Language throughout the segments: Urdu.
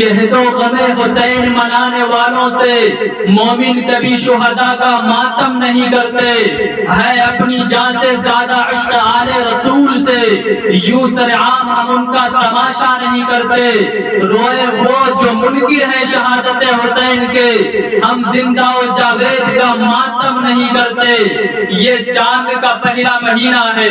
کہہ دو غم حسین منانے والوں سے مومن کبھی شہداء کا ماتم نہیں کرتے، ہے اپنی جان سے زیادہ عشق آل رسول سے، یوں سرعام ہم ان کا تماشا نہیں کرتے، روئے وہ جو منکر ہیں شہادت حسین کے، ہم زندہ و جاوید کا ماتم نہیں کرتے۔ یہ چاند کا پہلا مہینہ ہے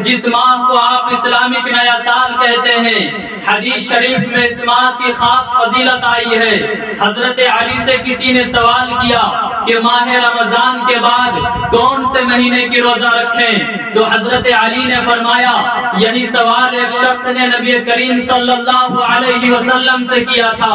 جس ماہ کو آپ اسلامک نیا سال کہتے ہیں۔ حدیث شریف میں اس ماہ کی خاص فضیلت آئی ہے۔ حضرت علی سے کسی نے سوال کیا کہ ماہ رمضان کے بعد کون سے مہینے کی روزہ رکھیں؟ تو حضرت علی نے فرمایا، یہی سوال ایک شخص نے نبی کریم صلی اللہ علیہ وسلم سے کیا تھا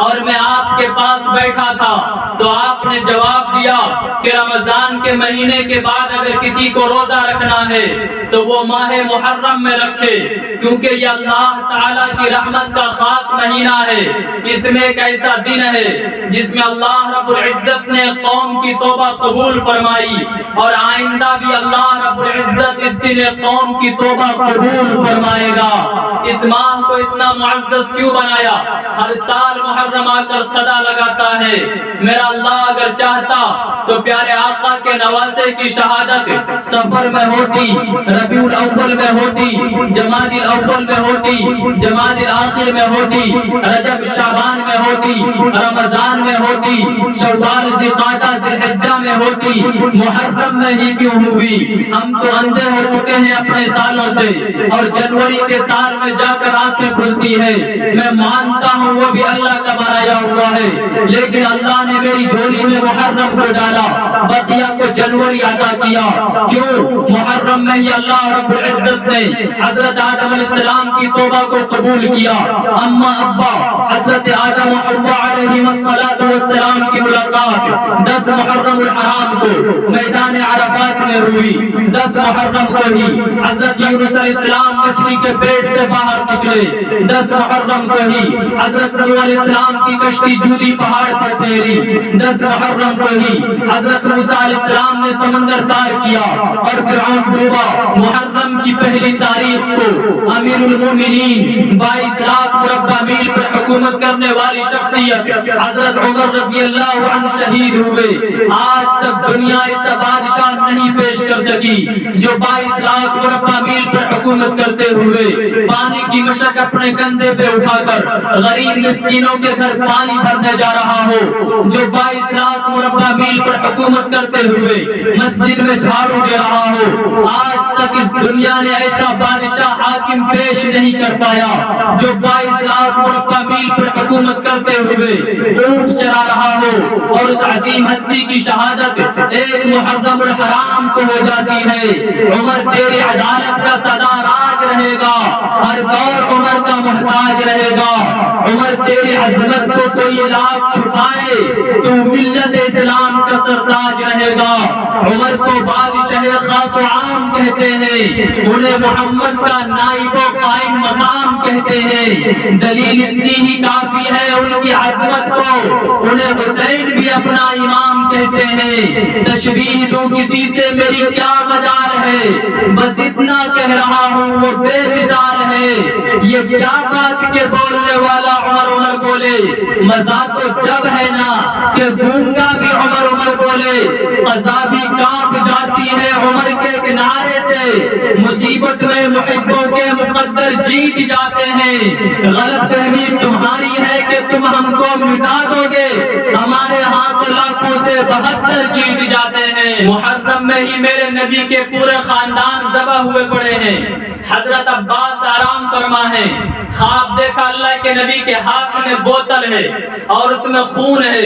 اور میں آپ کے پاس بیٹھا تھا، تو آپ نے جواب دیا کہ رمضان کے مہینے کے بعد اگر کسی کو روزہ رکھنا ہے تو وہ ماہ محرم میں رکھے، کیونکہ یہ اللہ تعالیٰ کی رحمت کا خاص مہینہ ہے۔ اس میں ایک ایسا دن ہے جس میں اللہ رب العزت نے قوم کی توبہ قبول فرمائی، اور آئندہ بھی اللہ رب العزت اس دن قوم کی توبہ قبول فرمائے گا۔ اس ماہ کو اتنا معزز کیوں بنایا؟ ہر سال محرم آ کر صدا لگاتا ہے، میرا اللہ اگر چاہتا تو پیارے آقا کے نواسے کی شہادت سفر میں ہوتی، ربیع الاول میں ہوتی، جمادی الاول میں ہوتی، جمادی الاخر میں ہوتی، رجب شعبان میں ہوتی، رمضان میں ہوتی، شوال ذوالقعدہ ذوالحجہ میں ہوتی، محرم میں ہی کیوں ہوئی؟ ہم تو اندھے ہو چکے ہیں اپنے سالوں سے، اور جنوری کے سال میں جا کر آنکھیں کھلتی ہے۔ میں مانتا ہوں وہ بھی اللہ کا بنایا ہوا ہے، لیکن اللہ نے میری جھولی میں محرم کو ڈالا، بقیہ کو جنوری عطا کیا۔ کیوں؟ محرم میں ہی اللہ رب العزت نے حضرت آدم علیہ السلام کی توبہ کو قبول کیا۔ اما ابا حضرت آدم و حوا علیہم السلام کی ملاقات 10 محرم الحرام کو میدان عرفات میں ہوئی۔ 10 محرم کو ہی حضرت یونس علیہ السلام مچھلی کے پیٹ سے باہر نکلے۔ 10 محرم کو ہی حضرت نوح علیہ السلام کی کشتی جودی پہاڑ پر ٹھہری۔ 10 محرم کو ہی حضرت موسیٰ علیہ السلام نے سمندر پار کیا اور فرعون ڈوبا۔ محرم کی پہلی تاریخ کو امیر المومنین 22 لاکھ مربع میل پر حکومت کرنے والی شخصیت حضرت عمر رضی اللہ عنہ شہید ہوئے۔ آج تک دنیا ایسا بادشاہ نہیں پیش کر سکی جو 22 لاکھ مربع میل پر حکومت کرتے ہوئے پانی کی مشق اپنے کندھے پہ اٹھا کر غریب مسکینوں کے گھر پانی بھرنے جا رہا ہو، جو 22 لاکھ مربع میل پر حکومت کرتے ہوئے مسجد میں جھاڑو دے رہا ہو۔ آج تک اس دنیا نے ایسا بادشاہ حاکم پیش نہیں کر پایا جو 22 لاکھ مربع میل پر حکومت کرتے ہوئے اونٹ چرا رہا ہو، اور اس عظیم ہستی کی شہادت ایک محرم الحرام کو ہو جاتی ہے۔ عمر تیری عدالت کا صدا راج رہے گا، ہر دور عمر کا محتاج رہے گا۔ عمر تیری عظمت کو کوئی لاکھ چھپائے تو ملت اسلام کا سرتاج رہے گا۔ عمر کو بادشاہ خاص و عام کہتے ہیں، انہیں محمد کا نائب و قائم مقام کہتے ہیں۔ دلیل اتنی ہی کافی ہے ان کی عظمت کو، انہیں حسین بھی اپنا امام کہتے ہیں۔ تشبیہ دوں کسی سے میری کیا مجال ہے، بس اتنا کہہ رہا ہوں وہ بے مثال ہے۔ یہ کیا بات کے بولنے والا عمر بولے، مزہ تو جب ہے نا کہ گونگا بھی عمر بولے۔ قضا بھی کانپ جاتی ہے عمر کے کنارے سے، مصیبت میں محبوں کے مقدر جیت جاتے ہیں۔ غلط فہمی تمہاری ہے کہ تم ہم کو مٹا دو گے، ہمارے ہاتھ لاکھوں سے 72 جیت جاتے ہیں۔ محرم میں ہی میرے نبی کے پورے خاندان ذبح ہوئے پڑے ہیں۔ حضرت عباس آرام فرما ہے، خواب دیکھا اللہ کے نبی کے ہاتھ میں بوتل ہے اور اس میں خون ہے،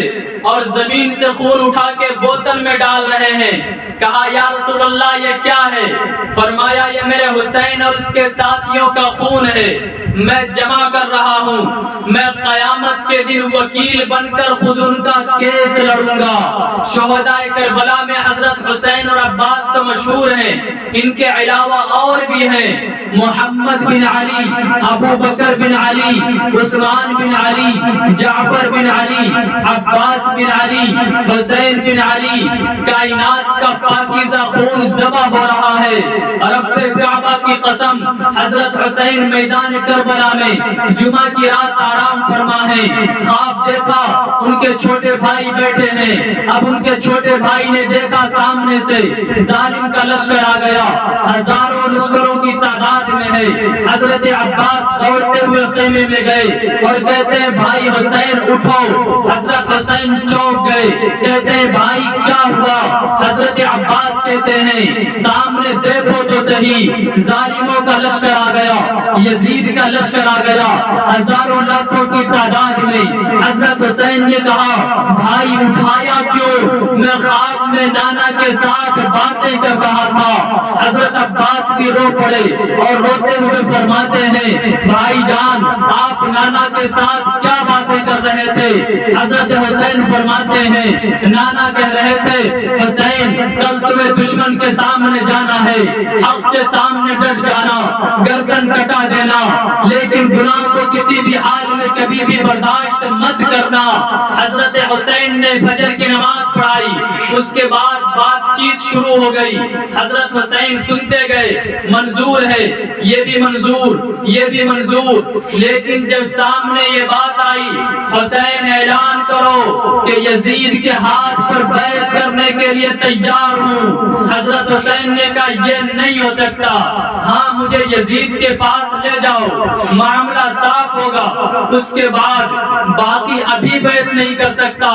اور زمین سے خون اٹھا کے بوتل میں ڈال رہے ہیں۔ کہا یا رسول اللہ یہ کیا ہے؟ فرمایا یہ میرے حسین اور اس کے ساتھیوں کا خون ہے، میں جمع کر رہا ہوں، میں قیامت کے دن وکیل بن کر خود ان کا کیس لڑوں گا۔ شہدائے کربلا کربلا میں حضرت حسین اور عباس تو مشہور ہیں، ان کے علاوہ اور بھی ہیں، محمد بن علی، ابو بکر بن علی، عثمان بن علی، جعفر بن علی، عباس بن علی، حسین بن علی۔ کائنات کا پاکیزہ خون ذبح ہو رہا ہے۔ رب کعبہ کی قسم، حضرت حسین میدان کربلا میں جمعہ کی رات آرام فرما ہے، خواب دیکھا ان کے چھوٹے بھائی بیٹھے ہیں۔ اب ان کے چھوٹے بھائی نے دیکھا سامنے سے ظالم کا لشکر آ گیا، ہزاروں لشکروں کی تعداد میں ہے۔ حضرت عباس دوڑتے ہوئے خیمے میں گئے اور کہتے ہیں بھائی حسین اٹھو۔ حضرت حسین چونک گئے، کہتے ہیں بھائی کیا ہوا؟ حضرت عباس کہتے ہیں سامنے دیکھو تو صحیح، ظالموں کا لشکر آ گیا، یزید کا لشکر آ گیا، ہزاروں لاکھوں کی تعداد میں۔ حضرت حسین نے کہا بھائی اٹھایا کیوں؟ میں خواب میں نانا کے ساتھ باتیں کر رہا تھا۔ حضرت عباس بھی رو پڑے اور روتے ہوئے فرماتے ہیں بھائی جان آپ نانا کے ساتھ کیا باتیں کر رہے تھے؟ حضرت حسین فرماتے ہیں نانا کہہ رہے تھے حسین کل تمہیں دشمن کے سامنے جانا ہے، حق کے سامنے ڈٹ جانا، گردن کٹا دینا، لیکن گناہ کو کسی بھی حال میں کبھی بھی برداشت مت کرنا۔ حضرت حسین نے فجر کی نماز پڑھائی، اس کے بعد بات چیت شروع ہو گئی۔ حضرت حسین سنتے گئے، منظور ہے، یہ بھی منظور، یہ بھی منظور، لیکن جب سامنے یہ بات آئی حسین اعلان کرو کہ یزید کے ہاتھ پر بیعت کرنے کے لیے تیار ہوں۔ حضرت حسین نے کہا یہ نہیں ہو سکتا، ہاں مجھے یزید کے پاس لے جاؤ، معاملہ صاف ہوگا، اس کے بعد باقی ابھی بیعت نہیں کر سکتا۔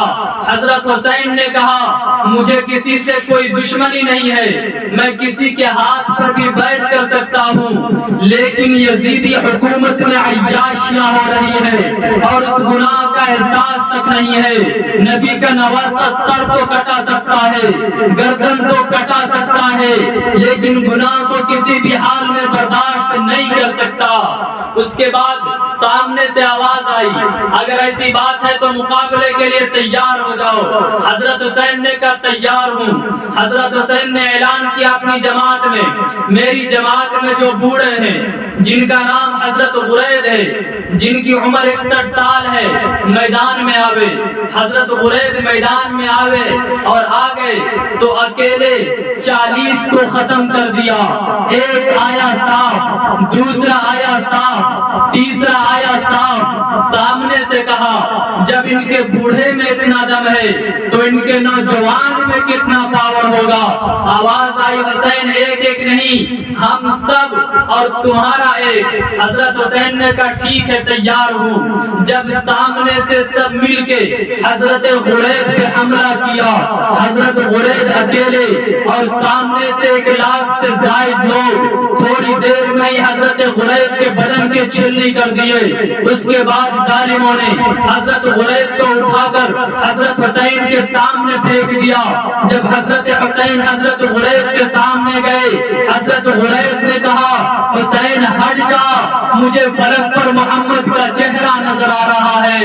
حضرت حسین نے کہا مجھے کسی سے کوئی دشمنی نہیں ہے، میں کسی کے ہاتھ پر بھی بیعت کر سکتا ہوں، لیکن یزیدی حکومت میں عیاشیاں ہو رہی ہے اور اس گناہ کا احساس تک نہیں ہے۔ نبی کا نواسہ سر تو کٹا سکتا ہے، گردن تو کٹا سکتا ہے، لیکن گناہ کو کسی بھی حال میں برداشت نہیں کر سکتا۔ اس کے بعد سامنے سے آواز آئی اگر ایسی بات ہے تو مقابلے کے لیے تیار ہو جاؤ۔ حضرت حسین نے کہا تیار ہوں۔ حضرت حسین نے اعلان کیا اپنی جماعت میں، میری جماعت میں جو بوڑھے ہیں جن کا نام حضرت غرید ہے، جن کی عمر 61 سال ہے، میدان میں آوے۔ حضرت غرید میدان میں آوے اور آ گئے تو اکیلے 40 کو ختم کر دیا۔ ایک آیا صاف، دوسرا آیا صاف، تیسرا آیا صاف۔ سامنے سے کہا جب ان کے بوڑھے میں اتنا دم ہے تو ان کے نوجوان میں کتنا پاور ہوگا۔ آواز آئی حسین ایک ایک نہیں، ہم سب اور تمہارا ایک۔ حضرت حسین نے کہا ٹھیک ہے تیار ہوں۔ جب سامنے سے سب مل کے حضرت غرید پہ حملہ کیا، حضرت غرید اکیلے اور سامنے سے 1 لاکھ سے زائد لوگ تھوڑی دیر میں ہی حضرت غرید کے بدن کے چھلنی کر دیے۔ اس کے بعد ظالموں نے حضرت غرید کو اٹھا کر حضرت حسین کے سامنے پھینک دیا۔ جب حضرت حسین حضرت غرید کے سامنے گئے، حضرت غرید نے کہا حسین ہٹ جا، مجھے فلک پر محمد کا چہرہ نظر آ رہا ہے۔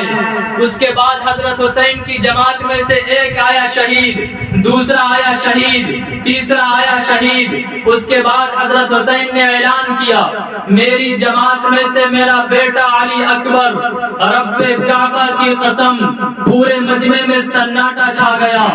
اس کے بعد حضرت حسین کی جماعت میں سے ایک آیا شہید، دوسرا آیا شہید، تیسرا آیا شہید۔ اس کے بعد حضرت حسین نے اعلان کیا میری جماعت میں سے میرا بیٹا علی اکبر۔ رب کعبہ کی قسم پورے مجمع میں سناٹا چھا گیا،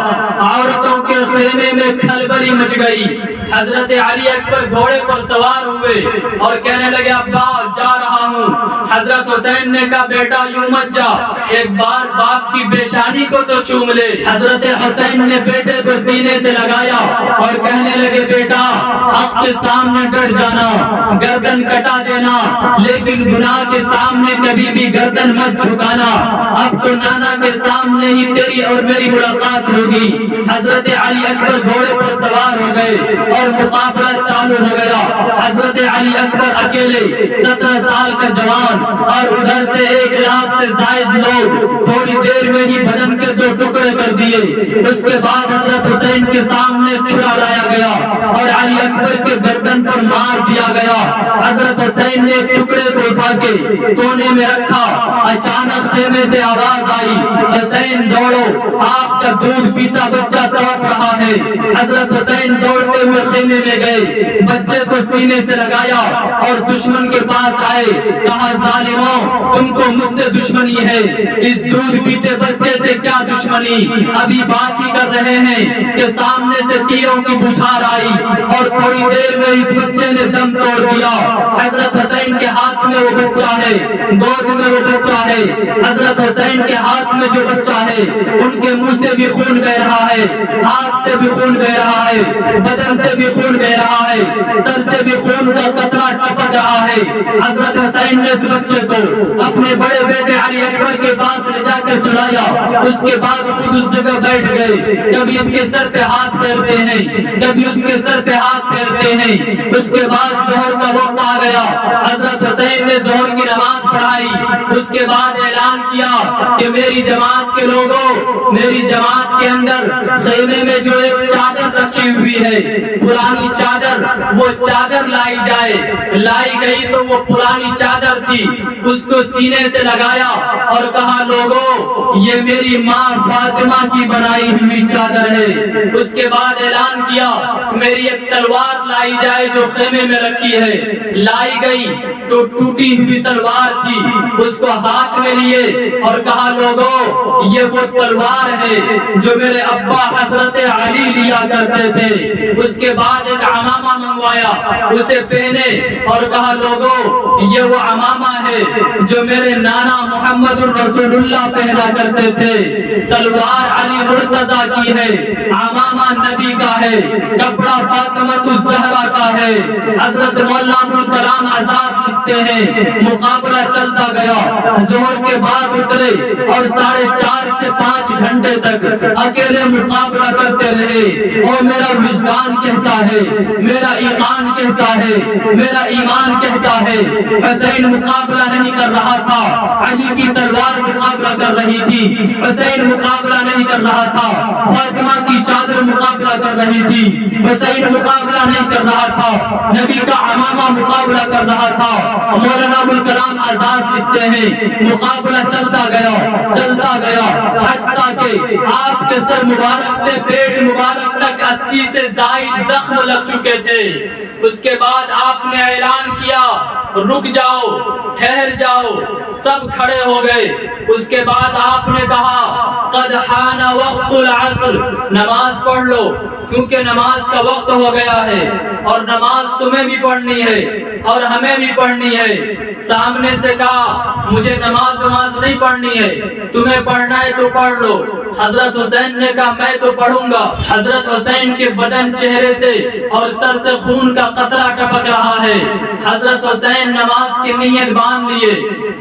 عورتوں کے خیمے میں کھلبلی مچ گئی۔ حضرت علی اکبر گھوڑے پر سوار ہوئے اور کہنے لگے ابا جا رہا ہوں۔ حضرت حسین نے کہا بیٹا یوں مت جا، ایک بار باپ کی پیشانی کو تو چوم لے۔ حضرت حسین نے بیٹے کو سینے سے لگایا اور کہنے لگے بیٹا حق کے سامنے ڈٹ جانا، گردن کٹا دینا، لیکن گناہ کے سامنے کبھی بھی گردن مت جھکانا۔ اب تو نانا کے سامنے ہی تیری اور میری ملاقات ہوگی۔ حضرت علی اکبر گھوڑے پر سوار ہو گئے اور مقابلہ چالو ہو گیا۔ حضرت علی اکبر اکیلے 17 سال کا جوان اور ادھر سے 1 لاکھ سے زائد لوگ تھوڑی دیر میں ہی بدن کے 2 ٹکڑے کر دیے۔ اس کے بعد حضرت حسین کے سامنے چھڑا لایا گیا اور علی اکبر کے گردن گردن پر مار دیا گیا۔ حضرت حسین نے ٹکڑے کو اٹھا کے کونے میں رکھا۔ اچانک خیمے سے آواز آئی، حسین دوڑو، آپ کا دودھ پیتا بچہ تڑپ رہا ہے۔ حضرت حسین دوڑتے ہوئے خیمے میں گئے، بچے کو سینے سے لگایا اور دشمن کے پاس آئے، کہا ظالموں تم کو مجھ سے دشمنی ہے، اس دودھ پیتے بچے سے کیا دشمنی؟ ابھی بات ہی کر رہے ہیں کہ سامنے سے تیروں کی بچھار آئی اور تھوڑی دیر میں اس بچے نے دم توڑ دیا۔ حضرت حسین کے ہاتھ میں وہ بچہ ہے، گود میں وہ بچہ ہے۔ حضرت حسین کے ہاتھ میں جو بچہ ہے ان کے منہ سے بھی خون بہ رہا ہے، ہاتھ سے بھی خون بہ رہا ہے، بدن سے بھی خون بہ رہا ہے، سر سے بھی خون کا قطرہ ٹپک رہا ہے۔ حضرت حسین نے اس بچے کو اپنے بڑے بیٹے علی اکبر کے پاس لے جا کے سلایا، اس کے بعد خود اس جگہ بیٹھ گئے۔ کبھی اس کے سر پہ ہاتھ پھیرتے ہیں، کبھی اس کے سر پہ ہاتھ پھیرتے ہیں۔ اس کے بعد ظہر کا وقت آ گیا، حضرت حسین نے ظہر کی نماز پڑھائی، اس کے بعد اعلان کیا کہ میری جماعت کے لوگوں، میری جماعت کے اندر خیمے میں جو ایک چادر رکھی ہوئی ہے، پرانی چادر، وہ چادر لائی جائے۔ لائی گئی تو وہ پرانی چادر تھی، اس کو سینے سے لگایا اور کہا لوگوں یہ میری ماں فاطمہ کی بنائی ہوئی چادر ہے۔ اس کے بعد اعلان کیا میری ایک تلوار لائی جائے جو خیمے میں رکھی ہے۔ لائی گئی تو ٹوٹی ہوئی تلوار تھی، اس کو ہاتھ میں لیے اور کہا لوگوں یہ وہ تلوار ہے جو میرے ابا حضرت علی لیا کرتے تھے۔ اس کے بعد ایک عمامہ منگوایا، اسے پہنے اور کہا لوگوں یہ وہ عمامہ ہے جو میرے نانا محمد الرسول اللہ پہنا کرتے تھے۔ تلوار علی مرتضیٰ کی ہے، عمامہ نبی کا ہے، کپڑا فاطمہ الزہرا کا ہے۔ حضرت مولانا ابوالکلام آزاد لکھتے ہیں مقابلہ چلتا گیا، ظہر کے بعد اترے اور 4.5 سے 5 گھنٹے تک اکیلے مقابلہ کرتے رہے۔ اور میرا وجدان کہتا ہے، میرا ایمان کہتا ہے، میرا ایمان کہتا ہے حسین مقابلہ نہیں کر رہا تھا، علی کی تلوار مقابلہ کر رہی تھی۔ حسین مقابلہ نہیں کر رہا تھا، فاطمہ کی چادر مقابلہ کر رہی تھی۔ حسین مقابلہ نہیں کر رہا تھا، نبی کا عمامہ مقابلہ کر رہا تھا۔ مولانا ابوالکلام آزاد لکھتے ہیں مقابلہ چلتا گیا حتیٰ کہ آپ کے سر مبارک سے پیٹ مبارک تک 80 سے زائد زخم لگ چکے تھے۔ اس کے بعد آپ نے اعلان کیا رک جاؤ، ٹھہر جاؤ، سب کھڑے ہو گئے۔ اس کے بعد آپ نے کہا قد حان وقت العصر، نماز پڑھ لو کیونکہ نماز کا وقت ہو گیا ہے اور نماز تمہیں بھی پڑھنی ہے اور ہمیں بھی پڑھنی ہے۔ سامنے سے کہا مجھے نماز نہیں پڑھنی ہے، تمہیں پڑھنا ہے تو پڑھ لو۔ حضرت حسین نے کہا میں تو پڑھوں گا۔ حضرت حسین کے بدن، چہرے سے اور سر سے خون کا قطرہ ٹپک رہا ہے۔ حضرت حسین نماز کی نیت باندھ لیے،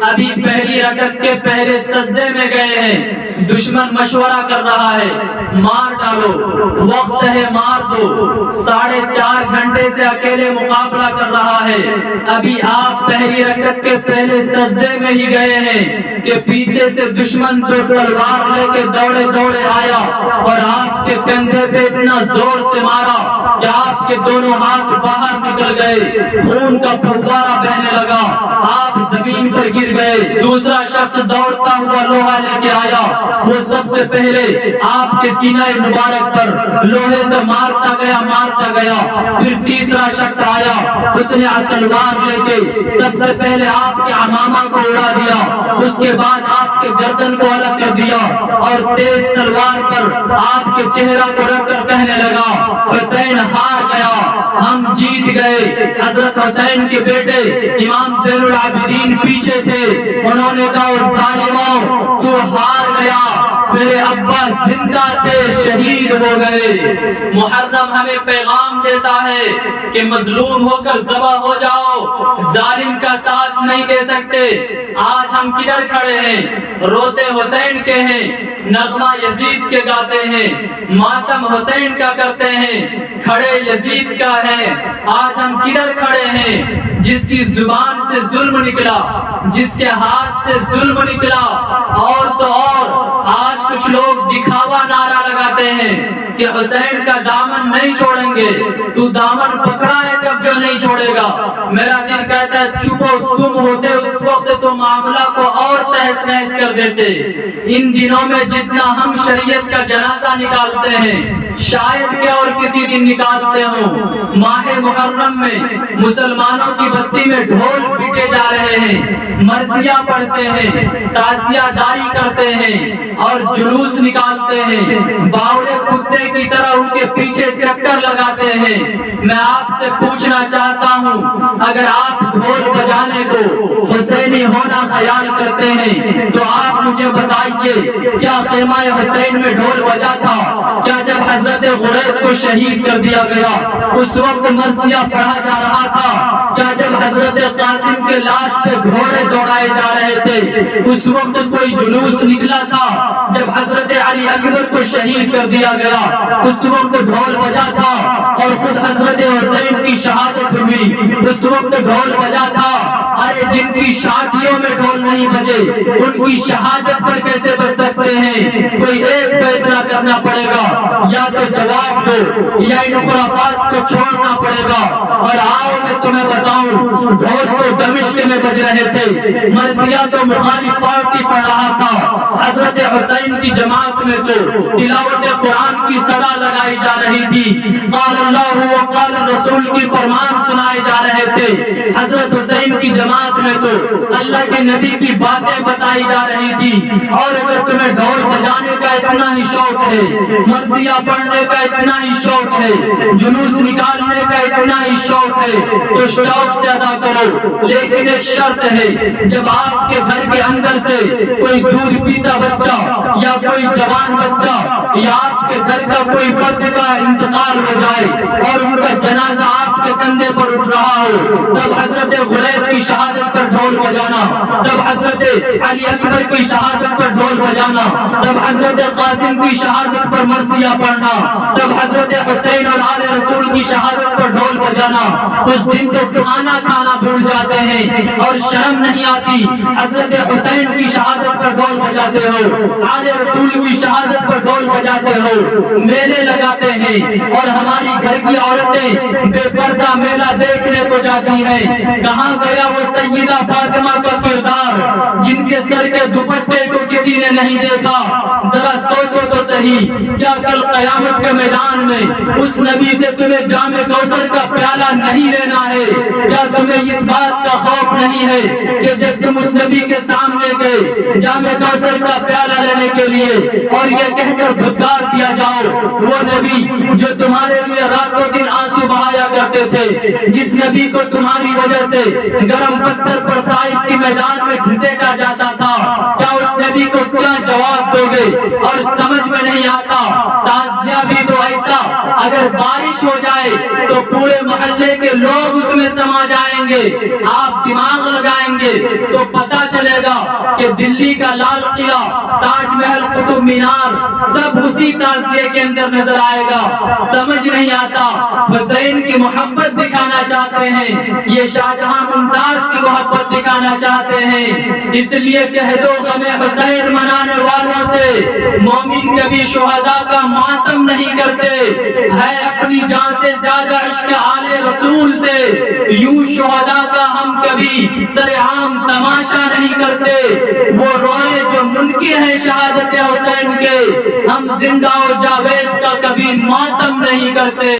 ابھی پہلی رکعت کے پہلے سجدے میں گئے ہیں، دشمن مشورہ کر رہا ہے مار ڈالو، وقت ہے مار دو۔ 4.5 گھنٹے سے اکیلے مقابلہ کر رہا ہے، ابھی آپ پہلی رکعت کے پہلے سجدے میں ہی گئے ہیں کہ پیچھے سے دشمن تو تلوار لے کے دوڑے آیا اور آپ کے کندھے پہ اتنا زور سے مارا کہ آپ کے دونوں ہاتھ باہر نکل گئے، خون کا پھوارا بہنے لگا، آپ زمین پر گر گئے۔ دوسرا شخص دوڑتا ہوا لوہا لے کے آیا، وہ سب سے پہلے آپ کے سینہ مبارک پر لوہے سے مارتا گیا۔ پھر تیسرا شخص آیا، اس نے تلوار لے کے سب سے پہلے آپ کے عمامہ کو اڑا دیا، اس کے بعد آپ کے گردن کو الگ کر دیا اور تیز تلوار پر آپ کے چہرہ کو رکھ کر کہنے لگا حسین ہار گیا، ہم جیت گئے۔ حضرت حسین کے بیٹے امام زین العابدین پیچھے تھے، انہوں نے کہا ظالموں تو ہار گیا، میرے ابا زندہ تھے شہید ہو گئے۔ محرم ہمیں پیغام دیتا ہے کہ مظلوم ہو کر ذبح ہو جاؤ، ظالم کا ساتھ نہیں دے سکتے۔ آج ہم کدھر کھڑے ہیں؟ روتے حسین کے ہیں، نغمہ یزید کے گاتے ہیں، ماتم حسین کا کرتے ہیں، کھڑے یزید کا ہے۔ آج ہم کدھر کھڑے ہیں؟ جس کی زبان سے ظلم نکلا، جس کے ہاتھ سے ظلم نکلا، اور تو اور آج کچھ لوگ دکھاوا نعرہ لگاتے ہیں کہ حسین کا دامن نہیں چھوڑیں گے. تو دامن پکڑا ہے تب جو نہیں چھوڑے گا. میرا دل کہتا ہے چپو تم ہوتے اس وقت تو معاملہ کو اور تہس نہس کر دیتے. ان دنوں میں جتنا ہم شریعت کا جنازہ نکالتے ہیں شاید کہ اور کسی دن نکالتے ہوں. ماہ محرم میں مسلمانوں کی بستی میں ڈھول پیٹے جا رہے ہیں, مرثیہ پڑھتے ہیں, تعزیہ داری کرتے ہیں اور جلوس نکالتے ہیں, باولے کتے کی طرح ان کے پیچھے چکر لگاتے ہیں. میں آپ سے پوچھنا چاہتا ہوں اگر آپ ڈھول بجانے کو حسینی ہونا خیال کرتے ہیں تو آپ مجھے بتائیے کیا خیمہ حسین میں ڈھول بجا تھا؟ کیا جب حضرت غریب کو شہید کر دیا گیا اس وقت مرثیہ پڑھا جا رہا تھا؟ کیا جب حضرت قاسم کے لاش پہ گھوڑے دوڑائے جا رہے تھے اس وقت کوئی جلوس نکلا تھا؟ جب حضرت علی اکبر کو شہید کر دیا گیا اس وقت ڈھول بجا تھا, اور خود حضرت حسین کی شہادت ہوئی اس وقت ڈھول بجا تھا. ارے جن کی شادیوں میں ڈھول نہیں بجے ان کی شہادت پر کیسے بچ سکتے ہیں؟ کوئی ایک فیصلہ کرنا پڑے گا, یا تو جواب دو یا ان خرافات کو چھوڑنا پڑے گا. اور آؤ میں تمہیں بتاؤں ڈھول تو دمشق میں بج رہے تھے, مرثیہ تو مخالف پارٹی پڑھ رہا تھا. حضرت حسین کی جماعت میں تو تلاوت قرآن کی صدا لگائی جا رہی تھی, قال اللہ و قال رسول کی فرمان سنائے جا رہے تھے. حضرت حسین کی جماعت میں تو اللہ کے نبی کی باتیں بتائی جا رہی تھی. اور اگر تمہیں ڈھول بجانے کا اتنا ہی شوق ہے, مرثیہ پڑھنے کا اتنا ہی شوق ہے, جلوس نکالنے کا اتنا ہی شوق ہے تو شوق سے ادا کرو. لیکن ایک شرط ہے, جب آپ کے گھر کے اندر سے کوئی دودھ پیتا بچہ یا کوئی جوان بچہ یا آپ کے گھر کا کوئی فرد کا انتقال ہو جائے اور ان کا جنازہ آپ کے کندھے پر اٹھ رہا ہو, تب حضرت غریب کی شہادت پر ڈھول بجانا, تب حضرت علی اکبر کی شہادت پر ڈھول بجانا, تب حضرت قاسم کی شہادت پر مرثیہ پڑھنا, تب حضرت حسین اور آل رسول کی شہادت پر ڈھول بجانا. اس دن تو کھانا کھانا بھول جاتے ہیں اور شرم نہیں آتی. حضرت حسین کی شہادت پر ڈھول بجاتے ہو, آل رسول کی شہادت پر ڈھول بجاتے ہو, میلے لگاتے ہیں اور ہماری گھر کی عورتیں بے پردہ میلہ دیکھنے کو جاتی ہیں. کہاں گیا وہ سیدہ فاطمہ کا کردار جن کے سر کے دوپٹے کو کسی نے نہیں دیکھا؟ ذرا سوچو تو صحیح, کیا کل قیامت کے میدان میں اس نبی سے تمہیں جام کوثر کا پیالہ نہیں لینا ہے؟ کیا تمہیں اس بات کا خوف نہیں ہے کہ جب تم اس نبی کے سامنے گئے جام کوثر کا پیالہ لینے کے لیے اور یہ کہہ کر دھتکار دیا جاؤ وہ نبی جو تمہارے لیے راتوں دن آنسو بہایا کرتے تھے, جس نبی کو تمہاری وجہ سے گرم پتھر پر طائف کے میدان میں گھسیٹا جاتا تھا, کیا اس نبی کو کیا جواب دو گے؟ اور سمجھ میں نہیں آتا, تعزیہ بھی تو ایسا اگر بارش ہو جائے تو پورے محلے کے لوگ اس میں سما جائیں گے. آپ دماغ لگائیں گے تو پتا چلے گا کہ دلی کا لال قلعہ, تاج محل, قطب مینار سب اسی تعزیے کے اندر نظر آئے گا. سمجھ نہیں آتا, حسین کی محبت دکھانا چاہتے ہیں, یہ شاہجہاں ممتاز کی محبت دکھانا چاہتے ہیں. اس لیے کہہ دو غم حسین منانے والوں سے, مومن کبھی شہداء کا ماتم نہیں کرتے, ہے اپنی جان سے زیادہ عشق آل رسول سے. یوں شہداء کا ہم کبھی سرعام تماشا نہیں کرتے, وہ روئے جو منکر ہیں شہادت حسین کے, ہم زندہ و جاوید کا کبھی ماتم نہیں کرتے.